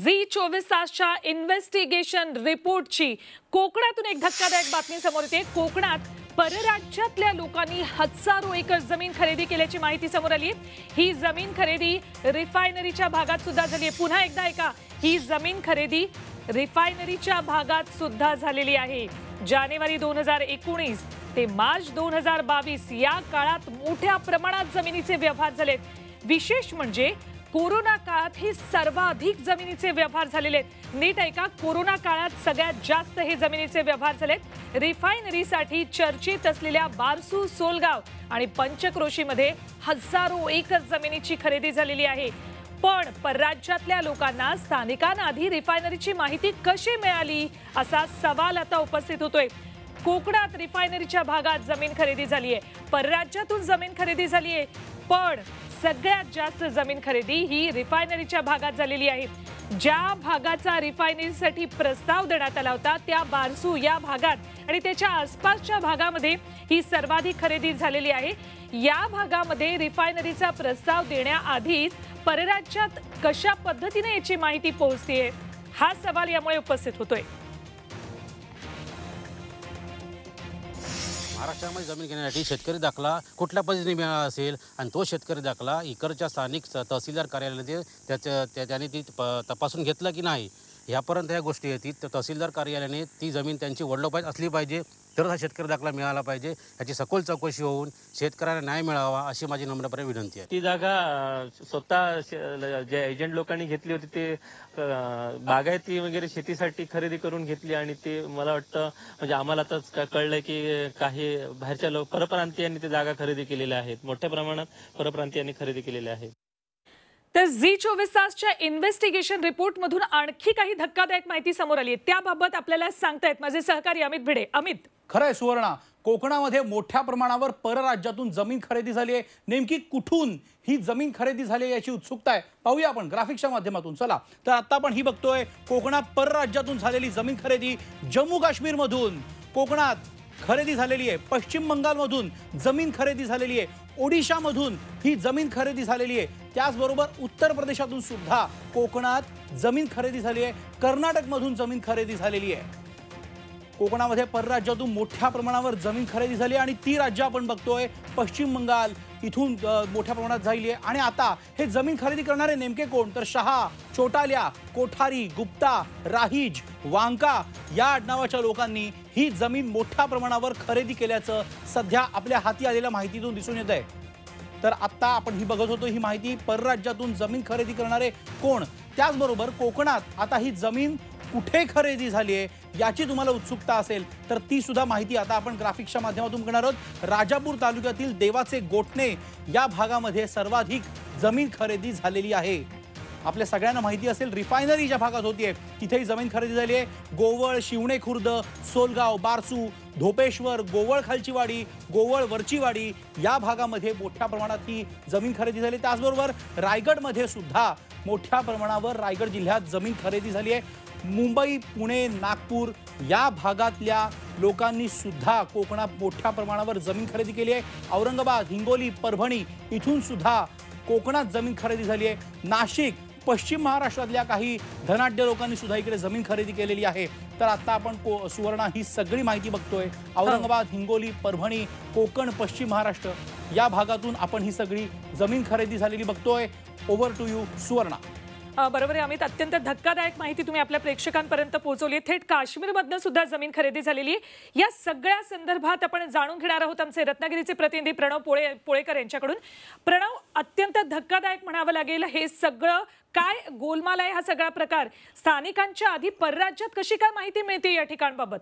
Zee 24 तासच्या investigation रिपोर्टची कोकणातून एक धक्कादायक बातमी समोर येते। कोकणात परराज्यातल्या लोकांनी हजारो एकर जमीन खरेदी केल्याची माहिती समोर आली आहे। ही जमीन खरेदी रिफायनरीच्या भागात सुद्धा झाली आहे। पुन्हा एकदा ऐका, ही जमीन खरेदी रिफायनरीच्या भागात सुद्धा झालेली आहे। जानेवारी 2019 ते मार्च 2022 या काळात मोठ्या प्रमाणात जमिनीचे व्यवहार झालेत। विशेष म्हणजे कोरोना काळात हे सर्वाधिक जमिनीचे व्यवहार झालेले आहेत। नीट ऐका, कोरोना काळात सगळ्यात जास्त हे जमिनीचे व्यवहार झालेत। रिफायनरीसाठी चर्चेत असलेल्या बारसू, सोलगाव आणि पंचक्रोशीमध्ये हजारो एकर जमिनीची खरेदी झालेली आहे। पण परराज्यातल्या लोकांना स्थानिकांना आधी रिफायनरीची माहिती कशी मिळाली असा सवाल आता उपस्थित होतोय। कोकणात रिफायनरीच्या भागात जमीन खरेदी झाली आहे, परराज्यातून जमीन खरेदी झाली आहे, पण सगळ्यात जास्त जमीन खरेदी ही रिफायनरीच्या भागात झालेली आहे। ज्या भागाचा रिफायनरीसाठी प्रस्ताव देण्यात आला होता त्या बारसू या भागात आणि त्याच्या आसपासच्या भागामध्ये ही सर्वाधिक खरेदी झालेली आहे। या भागामध्ये रिफायनरीचा प्रस्ताव देण्याआधीच परराज्यात कशा पद्धतीने याची माहिती पोहोचतेय हा सवाल यामुळे उपस्थित होतोय। महाराष्ट्रामध्ये जमीन घेण्यासाठी शेतकरी दाखला कुठल्या पद्धतीने मिळाला असेल आणि तो शेतकरी दाखला इकडच्या स्थानिक तहसीलदार कार्यालयाने त्याने ती तपासून घेतलं की नाही यापर्यंत ह्या गोष्टी येतील। तर तहसीलदार कार्यालयाने ती जमीन त्यांची वडिलोपार्जित असली पाहिजे, तर हा शेतकरी दाखला मिळाला पाहिजे। याची सखोल चौकशी होऊन शेतकऱ्यांना न्याय मिळावा अशी माझी नम्रपणे विनंती आहे। ती जागा स्वतः जे एजंट लोकांनी घेतली होती ते बागायती वगैरे शेतीसाठी खरेदी करून घेतली आणि ते मला वाटतं म्हणजे आम्हाला आता कळलंय की काही बाहेरच्या परप्रांतीयांनी ती जागा खरेदी केलेल्या आहेत। मोठ्या प्रमाणात परप्रांतीयांनी खरेदी केलेल्या आहेत। तर झी 24 तासच्या इन्व्हेस्टिगेशन रिपोर्ट मधून आणखी काही धक्कादायक माहिती समोर आली आहे, त्याबाबत आपल्याला सांगतायत माझे सहकारी अमित भिडे। अमित, खरंय सुवर्णा, कोकणामध्ये मोठ्या प्रमाणावर परराज्यातून जमीन खरेदी झाली आहे। नेमकी कुठून ही जमीन खरेदी झाली याची उत्सुकता आहे, पाहूया आपण ग्राफिक्सच्या माध्यमातून। चला तर आता आपण ही बघतोय कोकणात परराज्यातून झालेली जमीन खरेदी। जम्मू काश्मीर मधून कोकणात खरेदी झालेली आहे, पश्चिम बंगालमधून जमीन खरेदी झालेली आहे, ओडिशामधून ही जमीन खरेदी झालेली आहे, त्याचबरोबर उत्तर प्रदेशातून सुद्धा कोकणात जमीन खरेदी झाली आहे, कर्नाटकमधून जमीन खरेदी झालेली आहे। कोकणामध्ये परराज्यातून मोठ्या प्रमाणावर जमीन खरेदी झाली आणि ती राज्य आपण बघतोय पश्चिम बंगाल इथून मोठ्या प्रमाणात झाली आहे। आणि आता हे जमीन खरेदी करणारे नेमके कोण, तर शहा, चोटाल्या, कोठारी, गुप्ता, राहीज, वांका या आडनावाच्या लोकांनी ही जमीन मोठ्या प्रमाणावर खरेदी केल्याचं सध्या आपल्या हाती आलेल्या माहितीतून दिसून येत आहे। तर आता आपण ही बघत होतो ही माहिती, परराज्यातून जमीन खरेदी करणारे कोण, त्याचबरोबर कोकणात आता ही जमीन कुठे खरेदी झाली आहे याची तुम्हाला उत्सुकता असेल तर ती सुद्धा माहिती आता आपण ग्राफिक्सच्या माध्यमातून करणार आहोत। राजापूर तालुक्यातील देवाचे गोठणे या भागामध्ये सर्वाधिक जमीन खरेदी झालेली आहे। आपल्या सगळ्यांना माहिती असेल रिफायनरी ज्या भागात होतीये तिथेही जमीन खरेदी झाली आहे। गोवळ, शिवणे खुर्द, सोलगाव, बारसू, धोपेश्वर, गोवळ खालचीवाडी, गोवळ वरचीवाडी या भागामध्ये मोठ्या प्रमाणात ही जमीन खरेदी झाली। त्याचबरोबर रायगडमध्ये सुद्धा मोठ्या प्रमाणावर रायगड जिल्ह्यात जमीन खरेदी झाली आहे। मुंबई, पुणे, नागपूर या भागातल्या लोकांनी सुद्धा कोकणात मोठ्या प्रमाणावर जमीन खरेदी केली आहे। औरंगाबाद, हिंगोली, परभणी इथून सुद्धा कोकणात जमीन खरेदी झाली आहे। नाशिक, पश्चिम महाराष्ट्रातल्या काही धनाढ्य लोकांनी सुद्धा इकडे जमीन खरेदी केलेली आहे। तर आता आपण सुवर्णा ही सगळी माहिती बघतोय, औरंगाबाद, हिंगोली, परभणी, कोकण, पश्चिम महाराष्ट्र या भागातून आपण ही सगळी जमीन खरेदी झालेली बघतोय। Over to you Suvarna. बरोबर आहे अमित, अत्यंत धक्कादायक माहिती तुम्ही आपल्या प्रेक्षकांपर्यंत पोहोचवली। थेट काश्मीरमधनं सुद्धा जमीन खरेदी झालेली आहे। या सगळ्या संदर्भात आपण जाणून घेणार आहोत आमचे रत्नागिरीचे प्रतिनिधी प्रणव पोळेकर यांच्याकडून। प्रणव, अत्यंत धक्कादायक म्हणावं लागेल हे सगळं, काय गोलमाल आहे हा सगळा प्रकार? स्थानिकांच्या आधी परराज्यात कशी काय माहिती मिळते या ठिकाणाबाबत?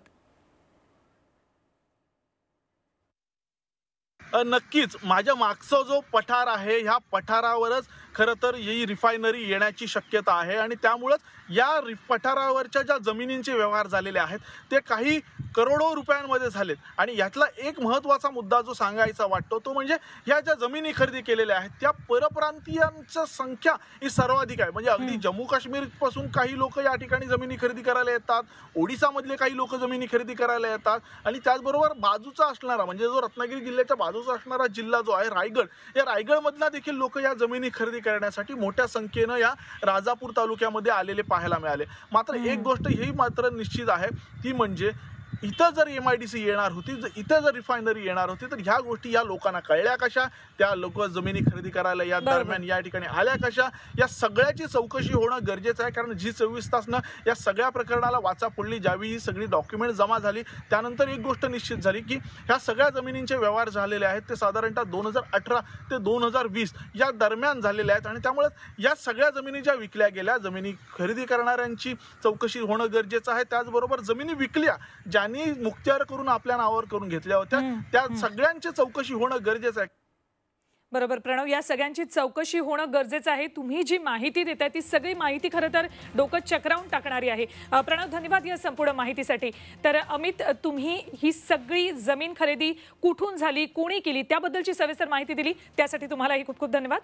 नक्कीच माझ्या मागचा जो पठार आहे ह्या पठारावरच खरं तर ही रिफायनरी येण्याची शक्यता आहे आणि त्यामुळेच या पठारावरच्या ज्या जमिनींचे व्यवहार झालेले आहेत ते काही करोडो रुपयांमध्ये झालेत. आणि यातला एक महत्त्वाचा मुद्दा जो सांगायचा वाटतो तो म्हणजे ह्या ज्या जमिनी खरेदी केलेल्या आहेत त्या परप्रांतीयांची संख्या ही सर्वाधिक आहे. म्हणजे अगदी जम्मू काश्मीर पासून काही लोक या ठिकाणी जमिनी खरेदी करायला येतात, ओडिसामधले काही लोक जमिनी खरेदी करायला येतात आणि त्याचबरोबर बाजूचा असणारा म्हणजे जो रत्नागिरी जिल्ह्याच्या बाजूचा असणारा जिल्हा जो आहे रायगड, या रायगडमधला देखील लोक या जमिनी खरेदी करण्यासाठी मोठ्या संख्येनं या राजापूर तालुक्यामध्ये आलेले पाहायला मिळाले. मात्र एक गोष्ट ही मात्र निश्चित आहे ती म्हणजे इथं जर MIDC येणार होती, इथं जर रिफायनरी येणार होती तर ह्या गोष्टी या लोकांना कळल्या कशा, त्या लोक जमिनी खरेदी करायला या दरम्यान या ठिकाणी आल्या कशा, या सगळ्याची चौकशी होणं गरजेचं आहे. कारण G24 तासनं या सगळ्या प्रकरणाला वाचा फोडली. ज्यावेळी ही सगळी डॉक्युमेंट जमा झाली त्यानंतर एक गोष्ट निश्चित झाली की ह्या सगळ्या जमिनींचे व्यवहार झालेले आहेत ते साधारणतः 2018 ते 2020 या दरम्यान झालेले आहेत. आणि त्यामुळे या सगळ्या जमिनी ज्या विकल्या गेल्या, जमिनी खरेदी करणाऱ्यांची चौकशी होणं गरजेचं आहे. त्याचबरोबर जमिनी विकल्या ज्यांनी मुखत्यार करून आपल्या नावावर करून घेतल्या होत्या त्या सगळ्यांची चौकशी होणं गरजेचं आहे. बरोबर प्रणव, या सगळ्यांची चौकशी होणं गरजेचं आहे. तुम्ही जी माहिती देताय ती सगळी माहिती खरं तर डोकं चक्रावून टाकणारी आहे. प्रणव, धन्यवाद या संपूर्ण माहितीसाठी. तर अमित, तुम्ही ही सगळी जमीन खरेदी कुठून झाली, कोणी केली त्याबद्दलची सविस्तर माहिती दिली त्यासाठी तुम्हालाही खूप खूप धन्यवाद.